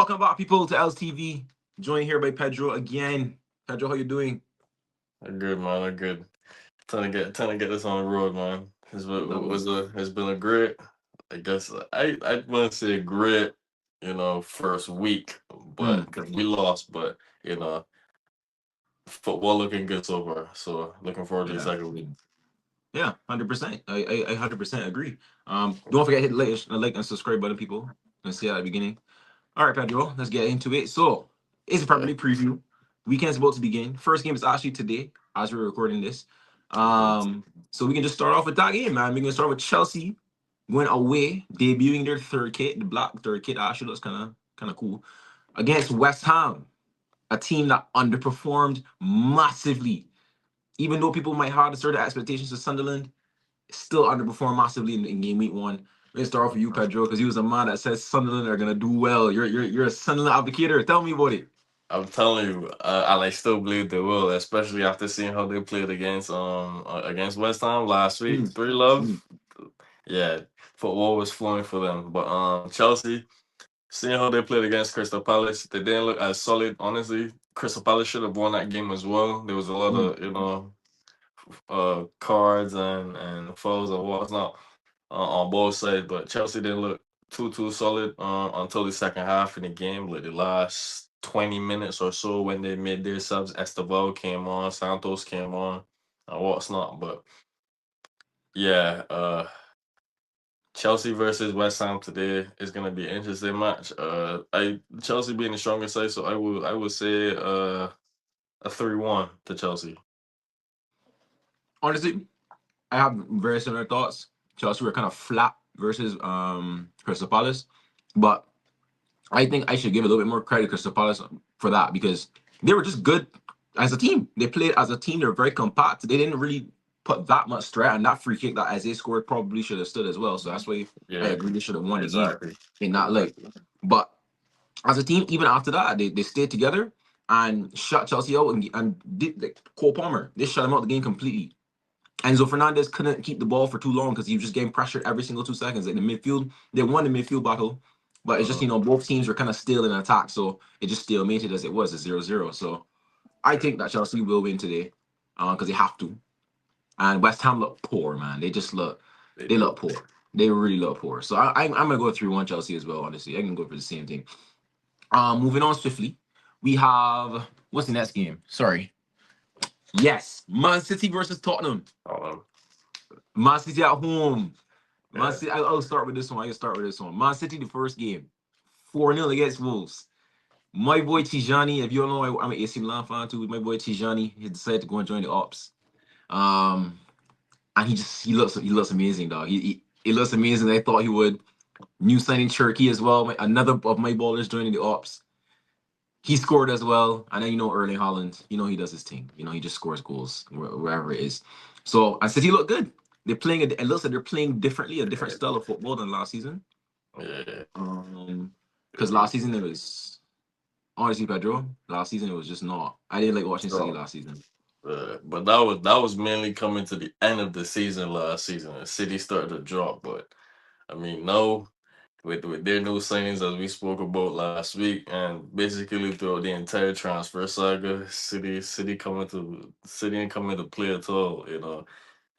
Welcome back, people, to LTV. Joined here by Pedro again. Pedro, how you doing? I'm good, man. I'm good. Trying to get this on the road, man. That was It's been a great. I guess I wouldn't say great, first week, mm, but because we lost, but you know, football looking good so far. So looking forward to the yeah, second week. yeah, 100%. I 100% agree. Don't forget to hit like and subscribe button, people. And see you at the beginning. All right, Pedro, let's get into it. So, it's a Premier Yeah. League preview. Weekend's about to begin. First game is actually today, as we're recording this. hmm So we can just start off with that game, man. We're gonna start with Chelsea going away, debuting their third kit. The black third kit actually looks kind of cool against West Ham, a team that underperformed massively. Even though people might have certain expectations of Sunderland, still underperformed massively in game week one. Let's start off with you, Pedro, because he was a man that says Sunderland are gonna do well. You're a Sunderland advocate. Tell me about it. I'm telling you, and I still believe they will, especially after seeing how they played against West Ham last week. Mm, 3-love. mm, Yeah, football was flowing for them. But Chelsea. Seeing how they played against Crystal Palace, they didn't look as solid. Honestly, Crystal Palace should have won that game as well. There was a lot mm. of cards and fouls and whatnot on both sides, but Chelsea didn't look too solid until the second half in the game, like the last 20 minutes or so when they made their subs. Esteval came on, Santos came on, and what's not. But yeah, Chelsea versus West Ham today is gonna be an interesting match. I Chelsea being the stronger side, so I would say a 3-1 to Chelsea. Honestly, I have very similar thoughts. Chelsea were kind of flat versus Crystal Palace, but I think I should give a little bit more credit to Crystal Palace for that because they were just good as a team. They played as a team. They were very compact. They didn't really put that much threat, and that free kick that Isaiah scored probably should have stood as well. So that's why I Yeah, agree they should have won the game exactly, in that leg. exactly. But as a team, even after that, they stayed together and shut Chelsea out and did like Cole Palmer. They shut him out the game completely. Enzo Fernandez couldn't keep the ball for too long because he was just getting pressured every single 2 seconds. In the midfield, they won the midfield battle, but it's just, Uh, both teams were kind of still in attack. So it just stalemated as it was, a 0-0. So I think that Chelsea will win today because they have to. And West Ham look poor, man. they They do. look poor. They really look poor. So I'm going to go 3-1 Chelsea as well, honestly. I can go for the same thing. Moving on swiftly, we have, what's the next game? Sorry. Yes, Man City versus Tottenham. Um, Man City at home. Man yeah, City, I'll start with this one. I can start with this one. Man City, the first game, 4-0 against Wolves. My boy Tijani, if you don't know, I'm an AC Milan fan too. My boy Tijani, he decided to go and join the ops. Um, and he looks amazing, dog. He looks amazing. I thought he would. New signing Turkey as well. Another of my ballers joining the ops. He scored as well. And then Erling Haaland. He does his thing. He just scores goals wherever it is. So and City look good. They're playing. It looks like they're playing differently, a different yeah, style of football than last season. yeah, Um, they because do. last season it was honestly Pedro. Last season it was just not. I didn't like watching City So, last season. but that was mainly coming to the end of the season last season. The City started to drop, but I mean, no. With their new signings as we spoke about last week, and basically throughout the entire transfer saga, City ain't coming to play at all.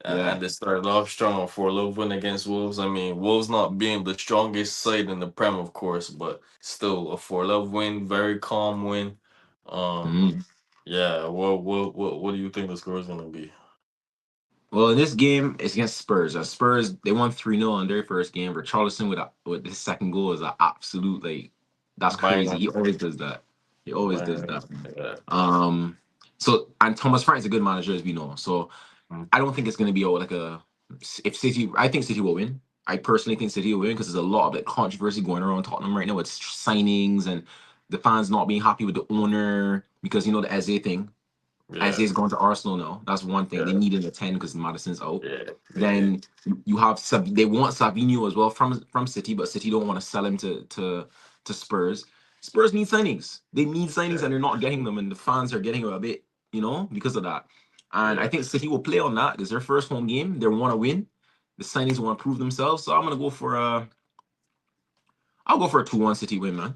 Yeah, And they started off strong for a little win against Wolves. I mean, Wolves not being the strongest side in the Prem, of course, but still a 4-love win, very calm win. Um, Mhm. yeah. What do you think the score is gonna be? Well, in this game, it's against Spurs. Spurs they won 3-0 in their first game. Richarlison with his second goal is an absolute that's crazy. Banger, He always does that. He always does banger. that. Yeah. Um, so and Thomas Frank is a good manager as we know. So Mm. I don't think it's gonna be like a if City. I think City will win. I personally think City will win because there's a lot of controversy going around Tottenham right now with signings and the fans not being happy with the owner because the Eze thing. Yeah. Eze's going to Arsenal now. That's one thing. They Yeah. needed a 10 because Madison's out. Yeah. They did. Then you have they want Savinho as well from City, but City don't want to sell him to Spurs. Spurs need signings. They need signings Yeah. and they're not getting them, and the fans are getting a bit, because of that. And I Yeah. think City will play on that. It's their first home game. They want to win. The signings want to prove themselves. So I'll go for a 2-1 City win, man.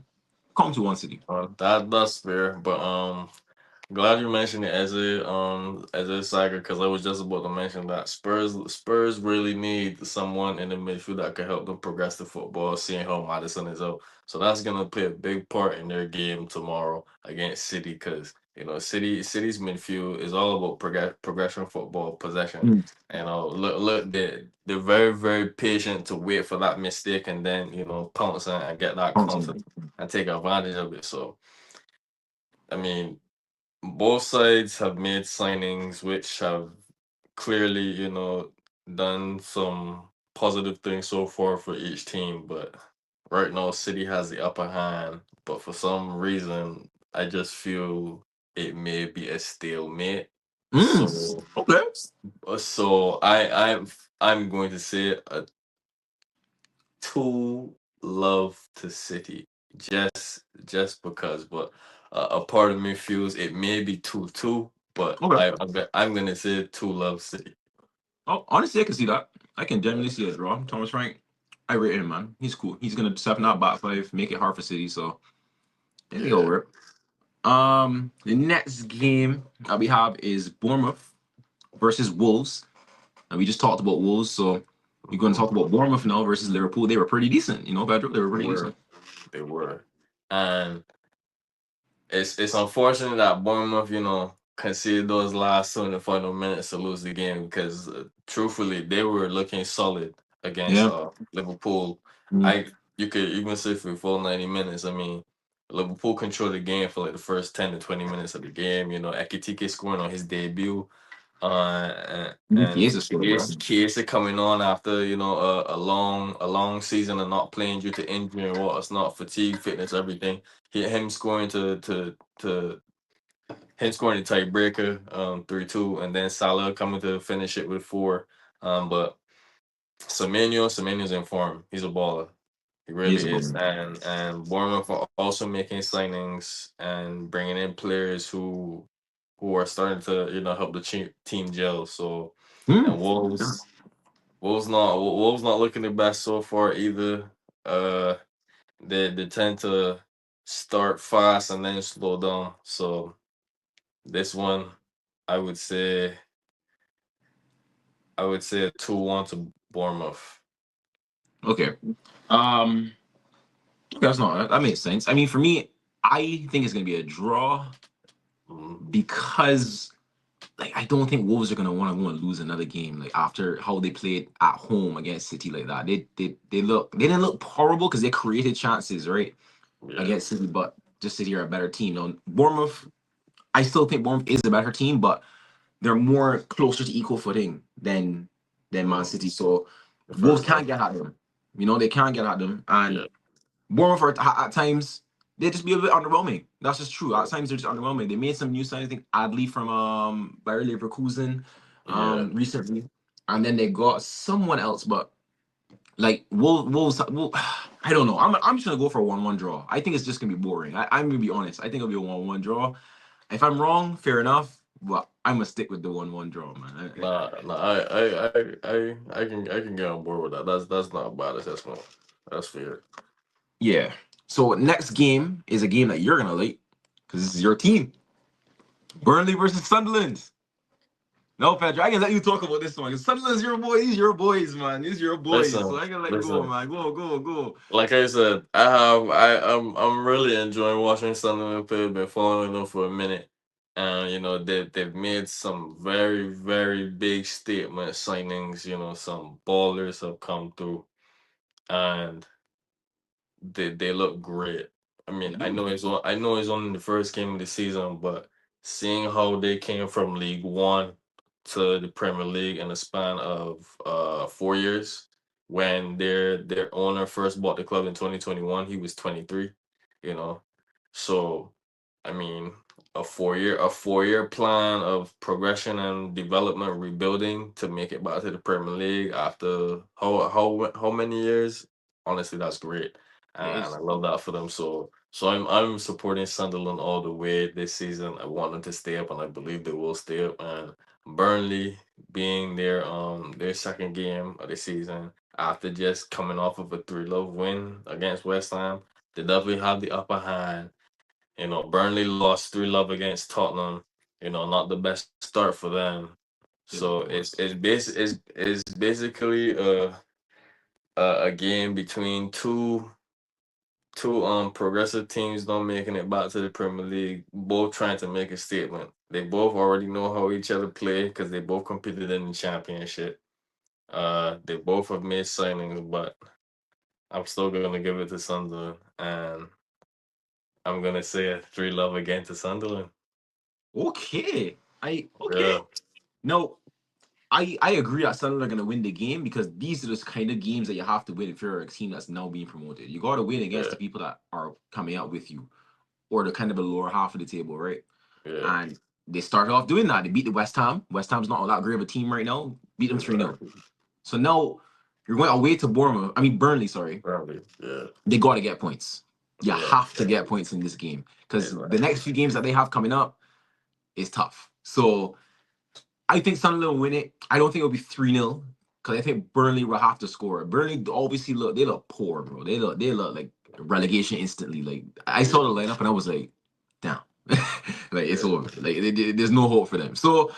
come to one city. That's fair, but glad you mentioned it as a saga because I was just about to mention that Spurs really need someone in the midfield that can help them progress the football. Seeing how Madison is out, so that's gonna play a big part in their game tomorrow against City because City's midfield is all about progression football possession. Mm. Look, they're very very patient to wait for that mistake and then pounce and get that Come confidence and take advantage of it. So I mean both sides have made signings which have clearly, done some positive things so far for each team, but right now City has the upper hand. But for some reason, I just feel it may be a stalemate. Mm. So, Okay. so I'm going to say a two love to City just because, but a part of me feels it may be 2-2, but Okay. I'm gonna say two love City. Oh, honestly, I can see that. I can genuinely see a draw. Thomas Frank, I rate him, man. He's cool. He's gonna step out bat five, make it hard for City. So I think it'll Yeah, work. The next game that we have is Bournemouth versus Wolves, and we just talked about Wolves, so we're going to mhm, talk about Bournemouth now versus Liverpool. They were pretty decent, Pedro. They were they pretty were, decent. they were, and it's unfortunate that Bournemouth, conceded those last two in the final minutes to lose the game because truthfully they were looking solid against Yeah. Liverpool. Mm. I You could even say for the full 90 minutes. I mean, Liverpool controlled the game for like the first 10 to 20 minutes of the game. Ekitike scoring on his debut. And Chiesa scored, bro. Chiesa coming on after a long season and not playing due to injury and what it's not fatigue, fitness, everything. Him scoring to him scoring the tiebreaker 3-2, and then Salah coming to finish it with four. But Semenyo's in form. He's a baller. He He is really a is. bum. And Bournemouth are also making signings and bringing in players who are starting to help the team gel. So Mm. and Wolves not looking the best so far either. Uh, they tend to start fast and then slow down. So this one, I would say a 2-1 to Bournemouth. Okay. Um. Okay, that's not that makes sense. I mean, for me, I think it's gonna be a draw Mhm. because like I don't think Wolves are gonna want to go and lose another game like after how they played at home against City like that. They didn't look horrible because they created chances right Yeah, against City, but just City are a better team. Now Bournemouth, I still think Bournemouth is a better team, but they're more closer to equal footing than Man mhm. City. So Fair Wolves can't enough. get at them. They can't get at them, and Yeah, Bournemouth at times they just be a bit underwhelming. That's just true. At yeah, times they're just underwhelming. They made some new signings. I think Adley from Bayer Leverkusen yeah. recently, and then they got someone else. But like Wolves, I don't know. I'm just gonna go for a 1-1 draw. I think it's just gonna be boring. I'm gonna be honest. I think it'll be a 1-1 draw. If I'm wrong, fair enough. But I'm gonna stick with the 1-1 draw, man. Nah, nah. I can get on board with that. That's not a bad assessment. That's fair. Yeah. So next game is a game that you're gonna like because this is your team. Burnley versus Sunderland. No, Pedro, I can let you talk about this one. Sunderland's your boy. These your boys, man. These your boys. So Listen, I can let you go, listen. man. Go, go, go. Like I said, I'm really enjoying watching Sunderland play. Been following them for a minute, and they've made some very very big statement signings. Some ballers have come through, and they look great. I They mean, do. I know it's only the first game of the season, but seeing how they came from League One to the Premier League in a span of 4 years, when their owner first bought the club in 2021, he was 23, you know. So, I mean, a 4-year plan of progression and development, rebuilding to make it back to the Premier League after how many years? Honestly, that's great, It and I is. love that for them. So I'm supporting Sunderland all the way this season. I want them to stay up, and I believe they will stay up. And Burnley being their second game of the season after just coming off of a 3-love win against West Ham. They definitely have the upper hand. You know, Burnley lost 3-0 against Tottenham. You know, not the best start for them. They So look it's basically a game between two progressive teams not making it back to the Premier League, both trying to make a statement. They both already know how each other play because they both competed in the championship. They both have made signings, but I'm still gonna give it to Sunderland, and I'm gonna say a 3-0 again to Sunderland. okay. Okay. Yeah, No, I agree that Sunderland are gonna win the game because these are the kind of games that you have to win if you're a team that's now being promoted. You gotta win against yeah, the people that are coming out with you or the kind of the lower half of the table, right? yeah. And they started off doing that. They beat the West Ham. West Ham's not that great of a team right now. Beat them 3-0. Exactly. So now you're going away to Bournemouth. I mean Burnley, sorry. Probably. Yeah, They gotta get points. You yeah. have to get points in this game because the Exactly. next few games that they have coming up is tough. So I think Sunderland will win it. I don't think it'll be 3-0 because I think Burnley will have to score. Burnley obviously look poor, bro. They look like relegation instantly. Like I Yeah, saw the lineup and I was like, damn, like it's yeah. over. Like there's no hope for them. So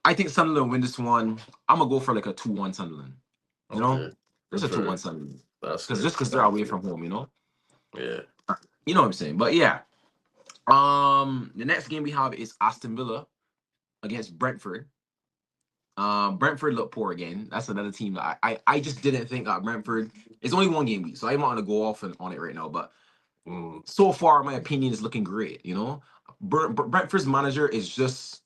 I think Sunderland win this one. I'm gonna go for like a 2-1 Sunderland. You know, Okay. just That's a two fair. one Sunderland That's because fair. just because they're away from home. You know, Yeah. you know what I'm saying. But yeah, the next game we have is Aston Villa against Brentford. Brentford looked poor again. That's another team that I just didn't think that Brentford. It's only one game week, so I'm not gonna go off on it right now. But Mm, so far, my opinion is looking great. You know, Brentford's manager is just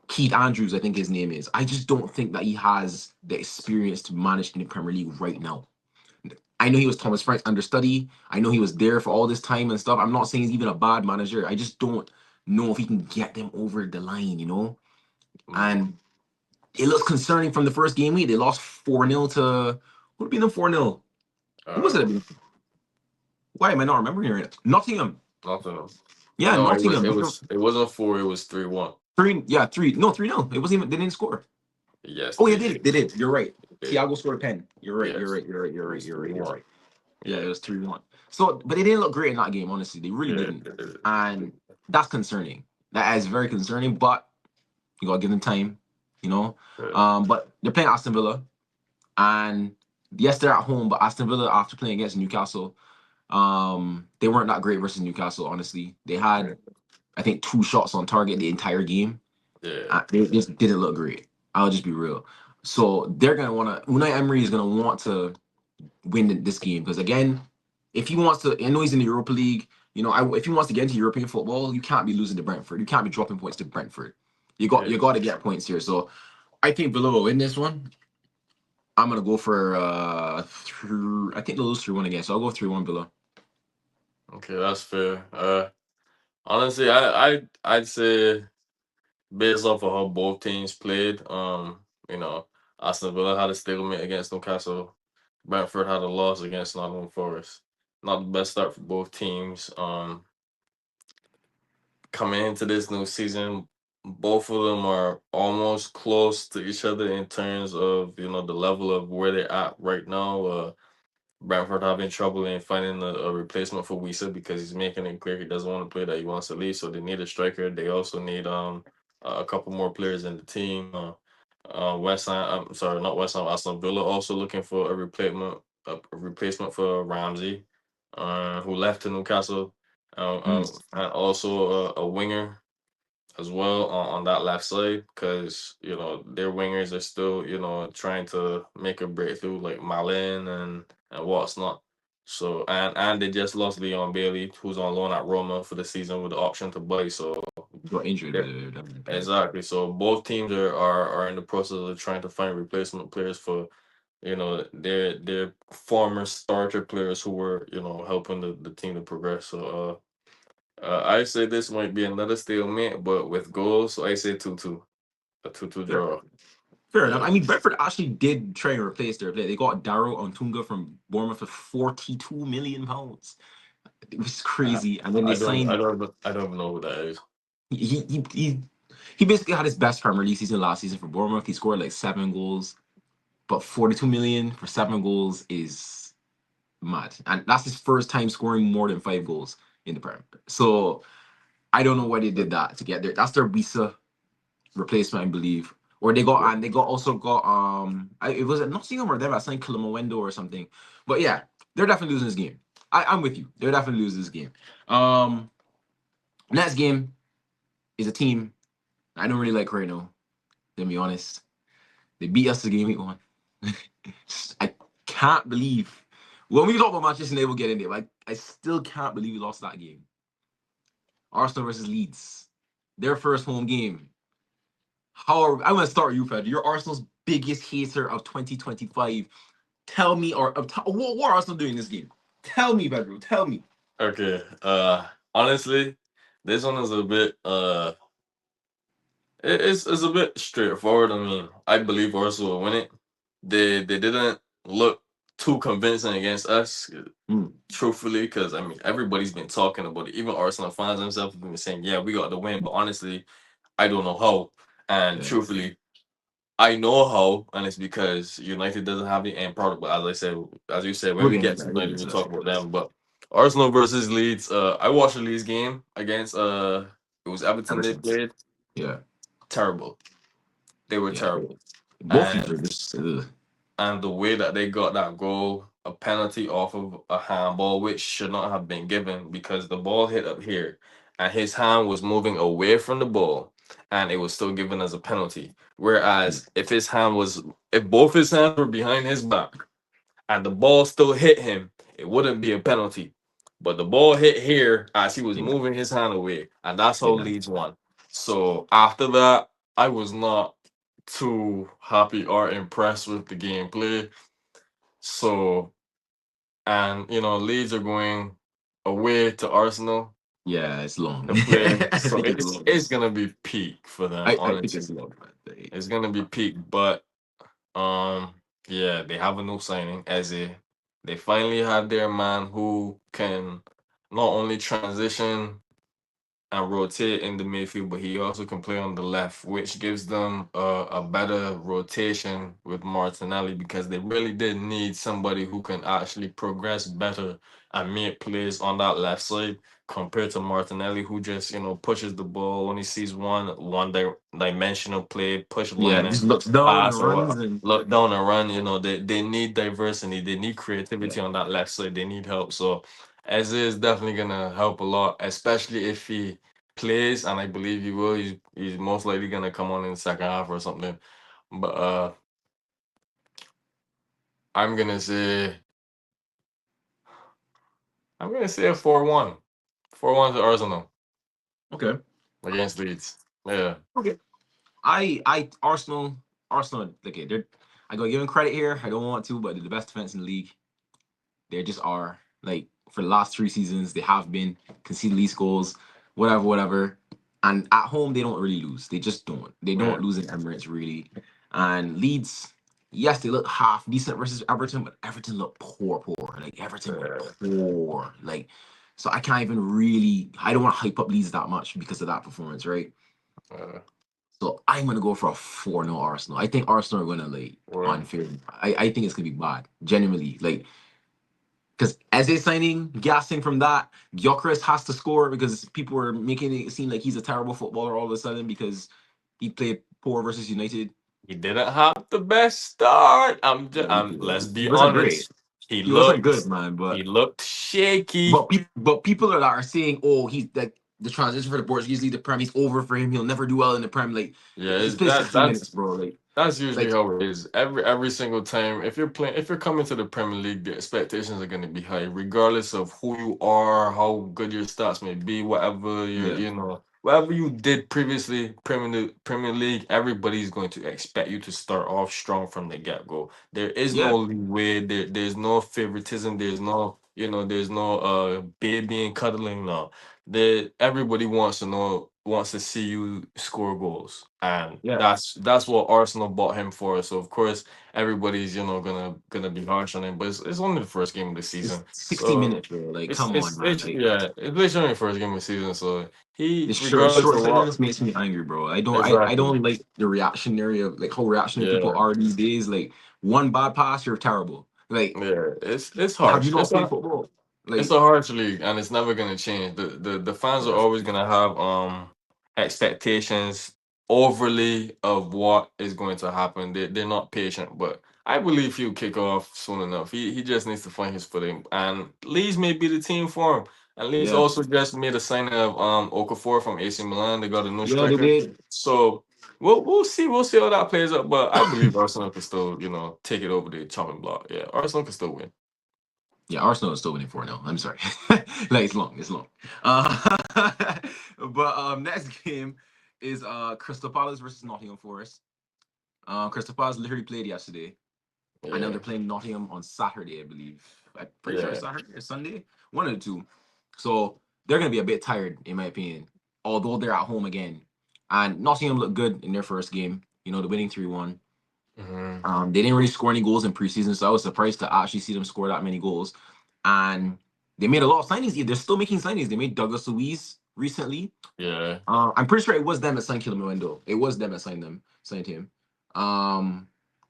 Keith Andrews, I think his name is. I just don't think that he has the experience to manage in the Premier League right now. I know he was Thomas Frank's understudy. I know he was there for all this time and stuff. I'm not saying he's even a bad manager. I just don't know if he can get them over the line. You know, mm. and it looks concerning from the first game week. They lost 4-0 to who beat them 4-0? Who was Uh, it? Why am I not remembering it? Nottingham. Nothing. Yeah, No, it was Nottingham it beat them was it wasn't 4. It was 3-1. three. Yeah, three. No, 3-0. It wasn't even they didn't score. Yes, Oh yeah, they they did. did. They did. You're right. They did. Thiago scored a pen. You're right. You're Yes, right. You're right. You're it right. was You're right. three You're one. right. Yeah, Yeah, it was 3-1. So, but they didn't look great in that game, honestly. They really yeah, didn't. they did. And that's concerning. That is very concerning, but you gotta give them time, you know. Yeah, But they're playing Aston Villa. And yes, they're at home, but Aston Villa after playing against Newcastle, they weren't that great versus Newcastle. Honestly, they yeah, had I think 2 shots on target the entire game. yeah, They just didn't look great. I'll just be real. So they're gonna want to. Unai Emery is gonna want to win this game because again, if he wants to, I know he's in the Europa League. You know, if he wants to get into European football, you can't be losing to Brentford. You can't be dropping points to Brentford. yeah. You got to get points here. So I think Villa will win this one. I'm gonna go for I think they'll lose 3-1 again, so I'll go 3-1 Villa. Okay, that's fair. Honestly, I'd say based off of how both teams played, you know, Aston Villa had a stalemate against Newcastle. Brentford had a loss against Nottingham Forest. Not the best start for both teams. Coming into this new season, both of them are almost close to each other in terms of the level of where they're at right now. Brentford having trouble in finding a replacement for Wisa because he's making it clear he doesn't want to play, that he wants to leave. So they need a striker. They also need a couple more players in the team. West Ham, I'm sorry, not West Ham. Aston Villa also looking for a replacement for Ramsey, who left to Newcastle, Mm, and also a winger as well on that left side because their wingers are still trying to make a breakthrough like Malin and what's not. So and they just lost Leon Bailey, who's on loan at Roma for the season with the option to buy. So got injured. yeah, Definitely. exactly. So both teams are in the process of trying to find replacement players for their former starter players who were helping the team to progress. So I say this might be another stalemate, but with goals, so I say 2-2, a 2-2 Fair, draw. fair enough. Yeah, I mean, Brentford actually did try and replace their player. They got Daryl Antunga from Bournemouth for £42 million. It was I, crazy. And then they I don't, I signed. don't, I don't know who that is. He he he, he basically had his best Premier League season last season for Bournemouth. He scored like 7 goals, but 42 million for 7 goals is mad. And that's his first time scoring more than 5 goals in the Prem. So I don't know why they did that to get there. That's their Visa replacement, I believe. Or they got also got it was at Nottingham or they were saying Kilimawendo or something. But yeah, they're definitely losing this game. I'm with you. They're definitely losing this game. Next game is a team I don't really like right now, to be honest. They beat us the game week 1. I can't believe when we talk about Manchester United, we'll get in there. Like I still can't believe we lost that game. Arsenal versus Leeds, their first home game. I'm gonna start with you, Fred. You're Arsenal's biggest hater of 2025. Tell me, what are Arsenal doing in this game? Tell me, Pedro. Tell me. Okay. Honestly, this one is a bit it's a bit straightforward. I mean, I believe Arsenal will win it. They didn't look too convincing against us, Mm, truthfully, because I mean everybody's been talking about it. Even Arsenal fans themselves have been saying, "Yeah, we got the win," but honestly, I don't know how. And yeah, truthfully, I know how, and it's because United doesn't have the end product. But as I said, as you said, when we're we getting get to to that. We're United, getting we to talk that. about them. But Arsenal versus Leeds, I watched the Leeds game against it was Everton they Everton. played. Yeah, Terrible. They were yeah. terrible. Both teams And are just. and the way that they got that goal, a penalty off of a handball, which should not have been given because the ball hit up here and his hand was moving away from the ball and it was still given as a penalty. Whereas if both his hands were behind his back and the ball still hit him, it wouldn't be a penalty. But the ball hit here as he was Yeah, moving his hand away, and that's how yeah, Leeds won. So after that, I was not too happy or impressed with the gameplay. So, and Leeds are going away to Arsenal yeah. It's long. to play. I So think it's it's long. it's gonna be peak for them, I think honestly. it's long, man. It's gonna be peak, but yeah, they have a new signing, Eze. They finally had their man who can not only transition and rotate in the midfield, but he also can play on the left, which gives them a better rotation with Martinelli because they really did need somebody who can actually progress better and make plays on that left side compared to Martinelli, who just pushes the ball when he sees dimensional play, push Yeah, line just and looks down and pass runs or and look down and run. They need diversity, they need yeah, creativity on that left side, they need help. So Eze is definitely gonna help a lot, especially if he plays, and I believe he will. He's most likely gonna come on in the second half or something. But I'm gonna say I'm gonna say a 4-1. 4-1 to Arsenal okay, against Leeds. Yeah. okay. Arsenal. Okay, they're. I gotta give them credit here. I don't want to, but they're the best defense in the league. They just are. Like for the last 3 seasons, they have been conceding least goals, whatever, whatever. And at home, they don't really lose. They just don't. They don't Yeah. lose in Emirates really. And Leeds, yes, they look half decent versus Everton, but Everton look poor, poor. Like Everton were Yeah. poor. Like, so I can't even really. I don't want to hype up Leeds that much because of that performance, right? Uh, So I'm gonna go for a 4-0 Arsenal. I think Arsenal are gonna like or unfair. I think it's gonna be bad. Genuinely. Like because as a signing, gassing from that, Gyökeres has to score because people were making it seem like he's a terrible footballer all of a sudden because he played poor versus United. he didn't have the best start. Yeah, Let's he be wasn't great. honest. He He wasn't good, looked man. he But looked shaky. but but people are saying, oh, he's like the transition for the Portuguese league, the Prem, he's over for him. He'll never do well in the Prem. Like Yeah, he's it's, played that 60 that's minutes, bro. That's usually Like how it is. Every single time, if you're coming to the Premier League, the expectations are going to be high, regardless of who you are, how good your stats may be, whatever yeah, whatever you did previously, Premier League, everybody's going to expect you to start off strong from the get go. There is yeah, no leeway. There's no favoritism. There's no baby and cuddling. No, everybody wants to see you score goals, and yeah. that's what Arsenal bought him for. So of course everybody's gonna be harsh on him, but it's only the first game of the It's season, 60 so minutes, bro. Like it's come on, it's, man. it's Like yeah, it's literally only the first game of the season. So he, this regardless short of what, sightedness makes me angry, bro. I exactly, don't like the reactionary of like how reactionary people yeah, are these days. Like one bad pass, you're terrible. Like, Yeah, it's have you harsh. not played football? It's Like, a harsh league, and it's never gonna change. The fans are yeah, always gonna have expectations overly of what is going to happen. They're not patient, but I believe he'll kick off soon enough. He just needs to find his footing, and Leeds may be the team for him. And Leeds yeah, also just made a signing of Okafor from AC Milan. They got a new yeah, they striker, did. so we'll see how that plays out. But I believe Arsenal can still take it over the chopping block. Yeah, Arsenal can still win. Yeah, Arsenal is still winning 4-0. I'm sorry. Like, it's long. It's long. Uh, but next game is Crystal Palace versus Nottingham Forest. Crystal Palace literally played yesterday. I know Yeah, they're playing Nottingham on Saturday, I believe. I'm pretty sure it's yeah. Saturday or Sunday. One of the two. So they're gonna be a bit tired, in my opinion. Although they're at home again. And Nottingham looked good in their first game. You know, the winning 3-1. Hmm. They didn't really score any goals in preseason, so I was surprised to actually see them score that many goals. And they made a lot of signings. They're still making signings. They made Douglas Luiz recently. Yeah, I'm pretty sure it was them that signed Kilimwendo. It was them that signed him. Um,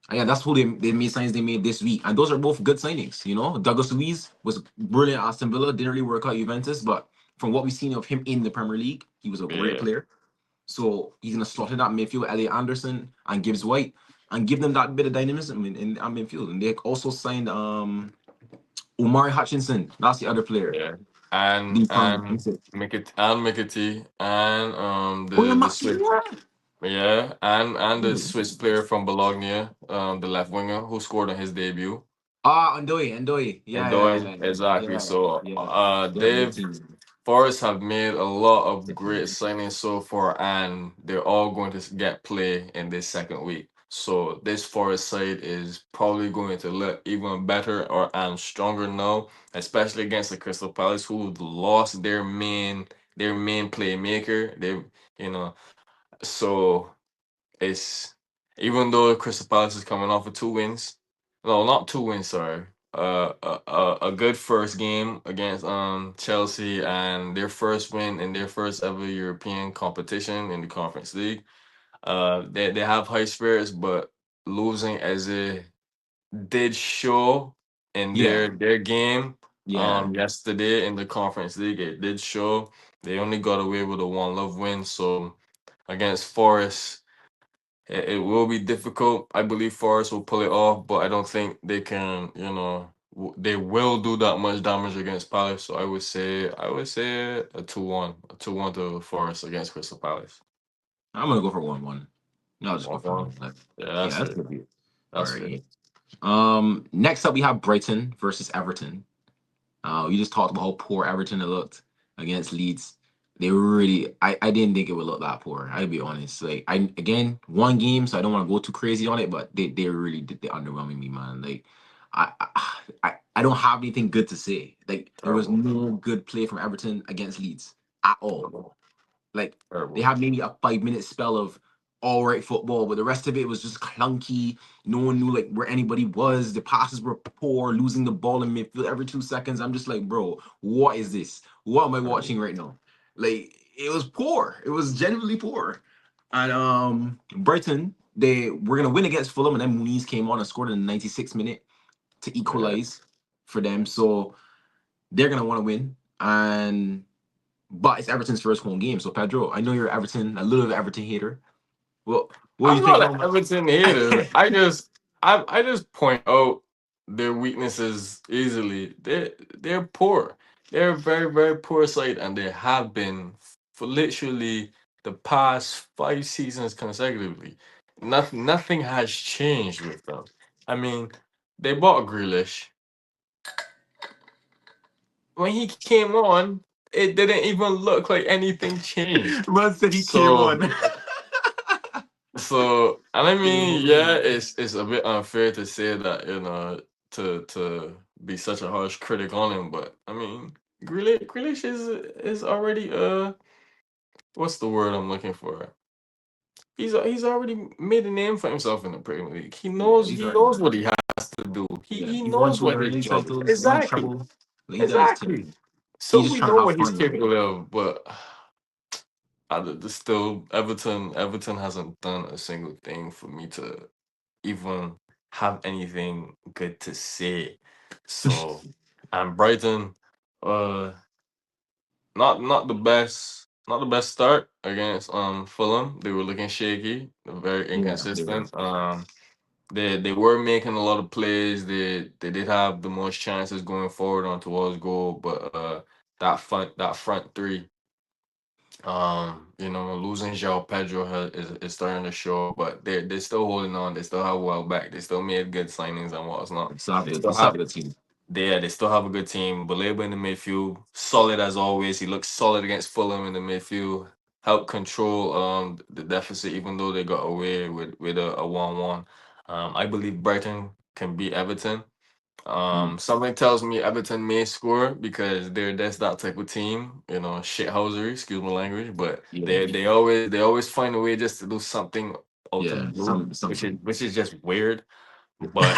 and yeah, that's who they made signings they made this week, and those are both good signings. You know, Douglas Luiz was brilliant at Aston Villa, didn't really work out at Juventus, but from what we've seen of him in the Premier League, he was a great yeah, player. So he's gonna slot in that midfield, Elliot Anderson and Gibbs White, and give them that bit of dynamism in midfield. And they also signed Omari Hutchinson. That's the other player. yeah. And The McAtee and Oh yeah, the Swiss, yeah. yeah, and the Hmm. Swiss player from Bologna, the left winger who scored on his debut. Ndoye. And Yeah, yeah, doing yeah, exactly yeah, so, yeah. They're a good they've team. Forest have made a lot of great signings so far, and they're all going to get play in this second week. So this Forest side is probably going to look even better or and stronger now, especially against the Crystal Palace, who lost their main playmaker. You know, so it's even though Crystal Palace is coming off of 2 wins, no, not 2 wins, sorry. A good first game against Chelsea and their first win in their first ever European competition in the Conference League. They have high spirits, but losing as they did show in Yeah, their game yeah. yesterday in the Conference League, it did show they only got away with a 1-love win. So against Forest. It will be difficult. I believe Forest will pull it off, but I don't think they can. They will do that much damage against Palace. So I would say a 2-1 to Forest against Crystal Palace. I'm gonna go for 1-1. No, I'll just go for 1-1. 1-1. Yeah, Yeah, that's that's fair. good. All That's fair. right. Next up we have Brighton versus Everton. We just talked about how poor Everton looked against Leeds. They were really, I didn't think it would look that poor. I'll be honest. Like, I again, one game, so I don't want to go too crazy on it, but they really did, they underwhelming me, man. Like, I don't have anything good to say. Like, there was Terrible. no good play from Everton against Leeds at all. Terrible. Like, they Terrible. had maybe a 5 minute spell of all right football, but the rest of it was just clunky. No one knew like where anybody was. The passes were poor, losing the ball in midfield every 2 seconds. I'm just like, bro, what is this? What am I Terrible. watching right now? Like, it was poor. It was genuinely poor. And Brighton, they were gonna win against Fulham, and then Muniz came on and scored in the 96th minute to Yeah. equalize for them. So they're gonna want to win. And but it's Everton's first home game. So Pedro, I know you're Everton, a little bit of Everton hater. Well, what do you I'm think not an of Everton hater. I just point out their weaknesses easily. They're poor. They're a very, very poor side, and they have been for literally the past 5 seasons consecutively. Nothing has changed with them. I mean, they bought Grealish. When he came on, it didn't even look like anything changed. Man said he came So on. And I Came mean, yeah, on. it's a bit unfair to say that, to be such a harsh critic on him, but I mean, Grealish is already what's the word I'm looking for? He's already made a name for himself in the Premier League. He Yeah, knows he's he already knows done. what he has to do. He Yeah, he he's won knows two what his Premier League job is. titles, one Exactly. treble. Like, he done his Exactly. thing. So He's just we trying know to have what he's fun right now. capable of, but still Everton hasn't done a single thing for me to even have anything good to say. So, and Brighton, uh, not the best start against Fulham. They were looking shaky, very Yeah, they were. inconsistent. They were making a lot of plays. They did have the most chances going forward on towards goal, but that front three, losing João Pedro is starting to show, but they're still holding on. They still have well back. They still made good signings and whatnot. They They still still have have a good team. they still have a good team. Baleba in the midfield, solid as always. He looks solid against Fulham in the midfield. Helped control the deficit, even though they got away with a 1-1. I believe Brighton can beat Everton. Mm. Something tells me Everton may score because that's that type of team, shithousery, excuse my language, but Yeah, they always find a way just to do something out of the yeah, blue, which is something. which is just weird. But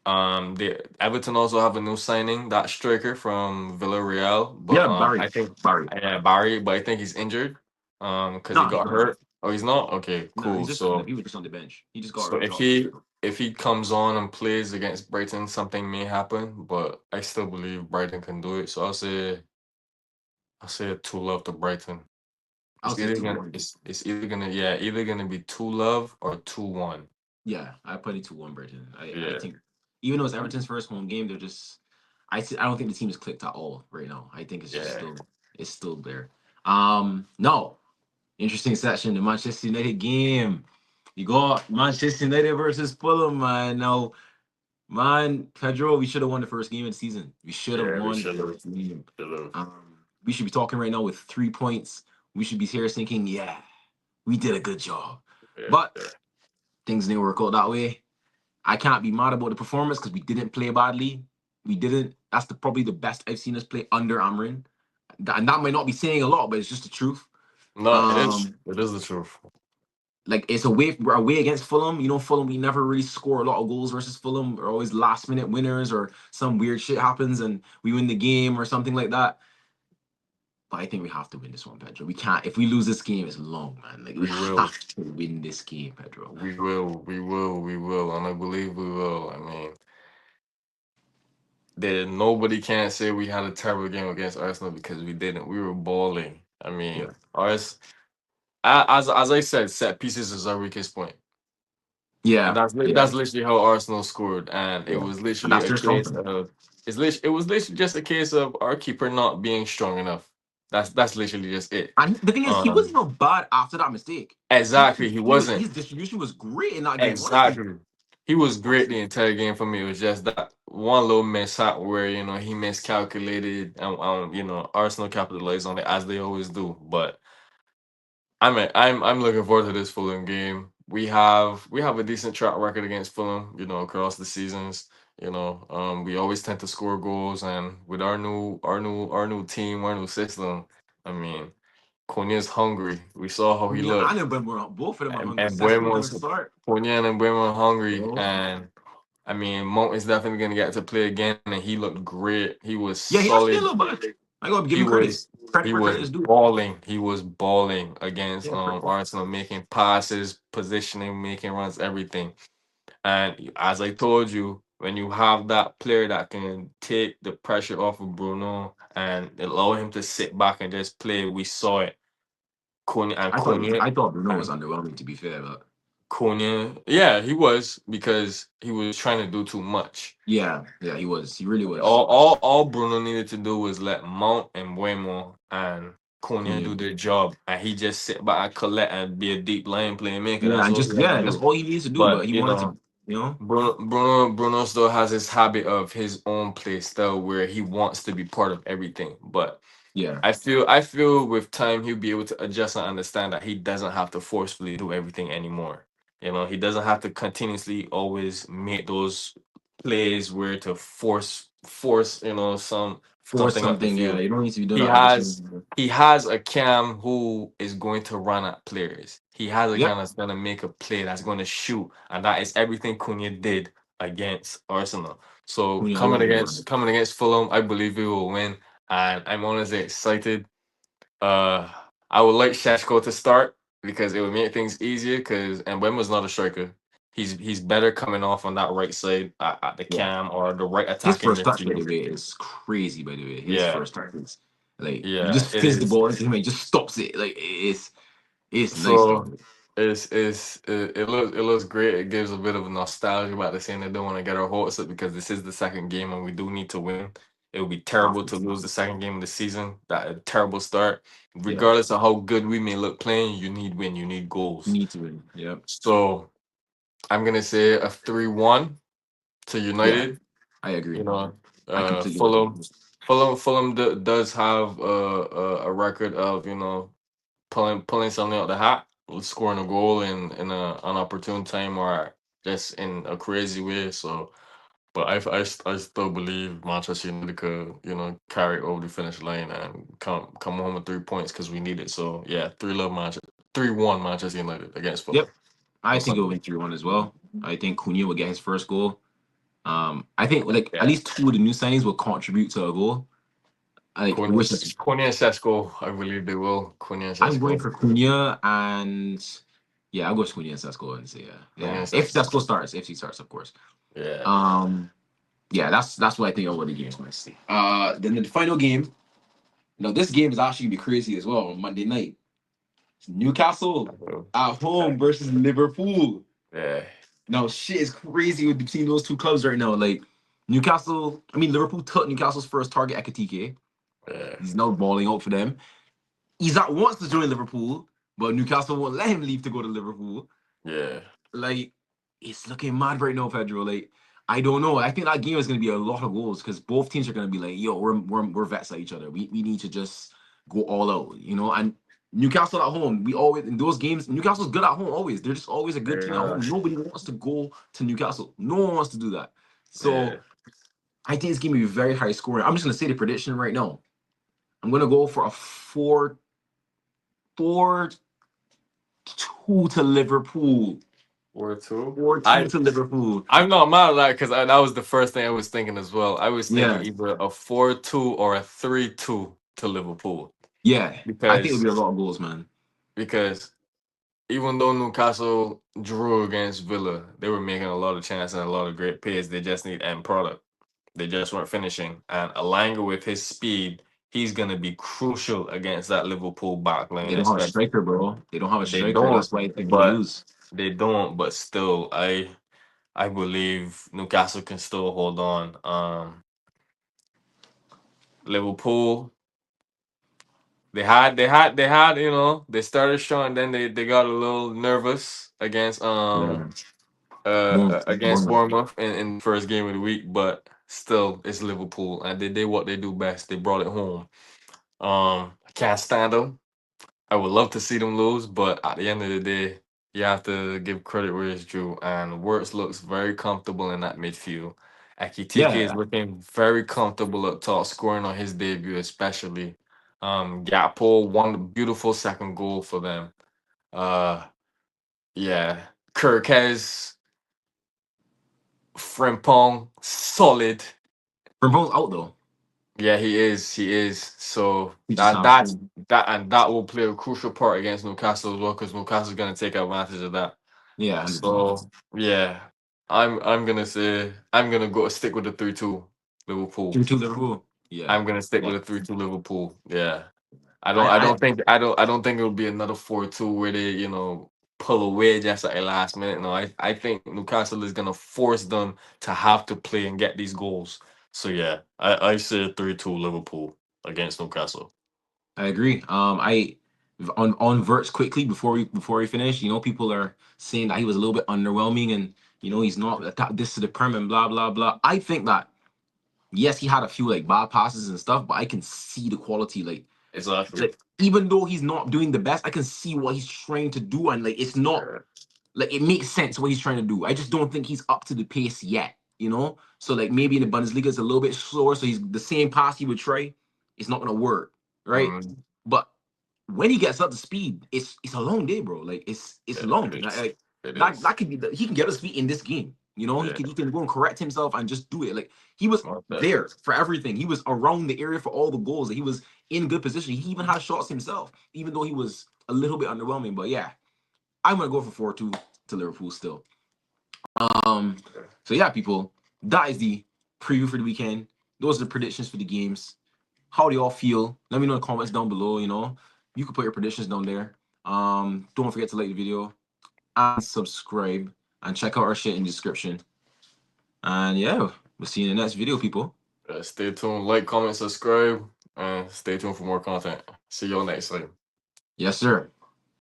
the Everton also have a new signing, that striker from Villarreal, but Yeah, Barry, I think Barry. Barry, but I think he's injured, because he No, he's got not. hurt. Oh, he's not? Okay, No, cool. he's just So he was just on the bench. He just got so if dropped. he if he comes on and plays against Brighton, something may happen, but I still believe Brighton can do it. So I'll say a 2-love to Brighton. I'll It's say either two gonna one. either gonna be 2-love or 2-1. Yeah, I put it 2-1 Brighton. I Yeah, think even though it's Everton's first home game, they're just I don't think the team is clicked at all right now. I think yeah, it's still there. No. Interesting session, the Manchester United game. You got Manchester United versus Fulham, man. Now, man, Pedro, we should have won the first game of the season. We should have yeah. We won the should have, first game. should have. We should be talking right now with 3 points. We should be here thinking, yeah, we did a good job. Yeah, But yeah. things didn't work out that way. I can't be mad about the performance because we didn't play badly. We didn't. That's probably the best I've seen us play under Amrin. And that might not be saying a lot, but it's just the truth. No, it is. Um, It is the truth. like it's away against Fulham. You know, Fulham, we never really score a lot of goals versus Fulham. We're always last minute winners or some weird shit happens and we win the game or something like that. But I think we have to win this one, Pedro. We can't. If we lose this game, it's long, man. Like we We will. have to win this game, Pedro. We will. We will. We will. And I believe we will. I mean, nobody can say we had a terrible game against Arsenal because we didn't. We were balling. I mean, Yeah, ours, as I said, set pieces is our weakest point. And yeah, yeah, that's literally how Arsenal scored, and it yeah. was And literally that's a their strong case point. of it was literally just a case of our keeper not being strong enough. That's literally just it. And the thing is, he Um, wasn't even bad after that mistake. exactly, he wasn't. His distribution was great in that game. Honestly, Exactly, he was great the honestly. entire game for me. It was just that one little mishap where he miscalculated, and Arsenal capitalized on it as they always do. But I'm looking forward to this Fulham game. We have a decent track record against Fulham, across the seasons. We always tend to score goals, and with our new team, our new system, I mean, Cunha's hungry. We saw how he Yeah, I looked, know, but both of them are hungry. and Cesco didn't Buemo's start. Cunha and Buemo are hungry, Bro. and I mean, Mount is definitely gonna get to play again, and he looked great. He was Yeah, he actually did solid. a little bit. I gotta give He him credit. was Credit he where was credit is due. balling. He was balling against Yeah, credit. Arsenal, making passes, positioning, making runs, everything. And as I told you, when you have that player that can take the pressure off of Bruno and allow him to sit back and just play, we saw it. Cunha I thought Bruno was and underwhelming to be fair, but Cunha, yeah, he was because he was trying to do too much. yeah, yeah, he was. He really was. All Bruno needed to do was let Mount and Buemo and Cunha Cunha. do their job, and he just sit back and collect and be a deep line playmaker. Yeah, That's and all just he had to yeah, that's do. all he needs to do. But But he wanted to, you know, Bruno still has his habit of his own play style where he wants to be part of everything. But yeah, I feel with time he'll be able to adjust and understand that he doesn't have to forcefully do everything anymore. He doesn't have to continuously always make those plays where to force force something up the something. Yeah, field. you don't need to be doing He that all the has time. he has a cam who is going to run at players. He has a Yep, cam that's going to make a play, that's going to shoot, and that is everything Cunha did against Arsenal. So Cunha, I coming love him, man. against coming against Fulham, I believe we will win, and I'm honestly excited. uh, I would like Shashko to start because it would make things easier. Because Mbemba's not a striker. He's better coming off on that right side at the Yeah. cam or the right His attacking first touch, by the midfield. way, is crazy. By the way, his Yeah, first touch is like he yeah, just it fizz the is. ball into him and just stops it. Like it's nice So stuff. it looks great. It gives a bit of nostalgia, but at the same time, I don't want to get our hopes up because this is the second game and we do need to win. It would be terrible to lose the second game of the season. That a terrible start. Yeah, Regardless of how good we may look playing, you need win. You need goals. need to win. Yep. So I'm gonna say a 3-1 to Yeah, United. I You agree. know, I completely agree. Fulham does have a record of pulling something out the hat, scoring a goal in a unopportune time or just in a crazy way. So, but I still believe Manchester United could carry over the finish line and come home with 3 points because we need it. So yeah, 3-1 Manchester United against Fulham Yep. I on think it'll Sunday. win 3-1 as well. I think Cunha will get his first goal. I think like at Yeah, least two of the new signings will contribute to a goal. Like which is Konya and Sesko, I believe they will. Konya and I'm going Sesko, for Cunha and yeah, I'll go with Cunha and Sesko and say yeah. Konya Yeah. and If Sesko. Sesko starts, if he starts, of course. Yeah, Um yeah, that's what I think of what the game's going to see. Then the final game. Now this game is actually gonna be crazy as well on Monday night. Newcastle at home versus Liverpool. yeah, Now shit is crazy with between those two clubs right now. Like Newcastle, I mean Liverpool took Newcastle's first target at Ekitike. yeah, He's now balling out for them. Isaac wants to join Liverpool, but Newcastle won't let him leave to go to Liverpool. yeah. Like, it's looking mad right now, Pedro. Like, I don't know. I think that game is going to be a lot of goals because both teams are going to be like, yo, we're vets at each other. We need to just go all out, you know? And Newcastle at home, we always, in those games, Newcastle's good at home always. They're just always a good team at home. Yeah, Nobody wants to go to Newcastle. No one wants to do that. yeah. So, I think it's going to be very high scoring. I'm just going to say the prediction right now. I'm going to go for a 4-2 to Liverpool. 4-2. 4-2 to Liverpool. I'm not mad at that because that was the first thing I was thinking as well. I was thinking Yeah. either a 4-2 or a 3-2 to Liverpool Yeah. I think it'll because be a lot of goals, man. because even though Newcastle drew against Villa, they were making a lot of chances and a lot of great plays. They just need end product. They just weren't finishing. And Alanga with his speed, he's gonna be crucial against that Liverpool back line, They don't have a especially. striker, bro. They don't have a They striker. don't, That's why I think they'll but lose. still, I believe Newcastle can still hold on. Liverpool, they started strong, then they got a little nervous Yeah. against Bournemouth. Bournemouth in the first game of the week, but still it's Liverpool and they did what they do best. They brought it home. I can't stand them. I would love to see them lose, but at the end of the day, you have to give credit where it's due. And Wirtz looks very comfortable in that midfield. Akitike is Yeah. looking very comfortable up top, scoring on his debut, especially. Gakpo, one beautiful second goal for them. Uh, yeah, Kirkez, Frimpong, solid. Vermont's out though. Yeah, he is. He is. So He just have to. that will play a crucial part against Newcastle as well because Newcastle's gonna take advantage of that. Yeah, 100%. So yeah, I'm gonna go stick with the 3-2 Liverpool. 3-2 Liverpool. Yeah. I'm gonna stick Yeah. with the 3-2 Liverpool. Yeah. I, I I don't think it'll be another 4-2 where they, pull away just at the last minute. No, I think Newcastle is gonna force them to have to play and get these goals. So yeah, I say 3-2 Liverpool against Newcastle. I agree. I on Verts quickly before we finish. You know, people are saying that he was a little bit underwhelming, and he's not this to the prem and blah blah blah. I think that yes, he had a few like bad passes and stuff, but I can see the quality. Exactly. Like even though he's not doing the best, I can see what he's trying to do, and like it's not Yeah. like it makes sense what he's trying to do. I just don't think he's up to the pace yet. So like maybe in the Bundesliga it's a little bit slower, so he's the same pass he would try, it's not gonna work, right? Mm, But when he gets up to speed, it's a long day, bro. Like it's yeah, long. it is. Like, It is. that could be he can get his feet in this game. He Yeah, can go and correct himself and just do it. Like he was most there definitely. for everything. He was around the area for all the goals. He was in good position. He even had shots himself, even though he was a little bit underwhelming. But yeah, I'm gonna go for 4-2 to Liverpool still. So yeah, people, that is the preview for the weekend. Those are the predictions for the games. How do y'all feel? Let me know in the comments down below. You can put your predictions down there. Don't forget to like the video and subscribe and check out our shit in the description. And yeah, we'll see you in the next video, people. Stay tuned, like, comment, subscribe, and stay tuned for more content. See y'all next time. Yes, sir.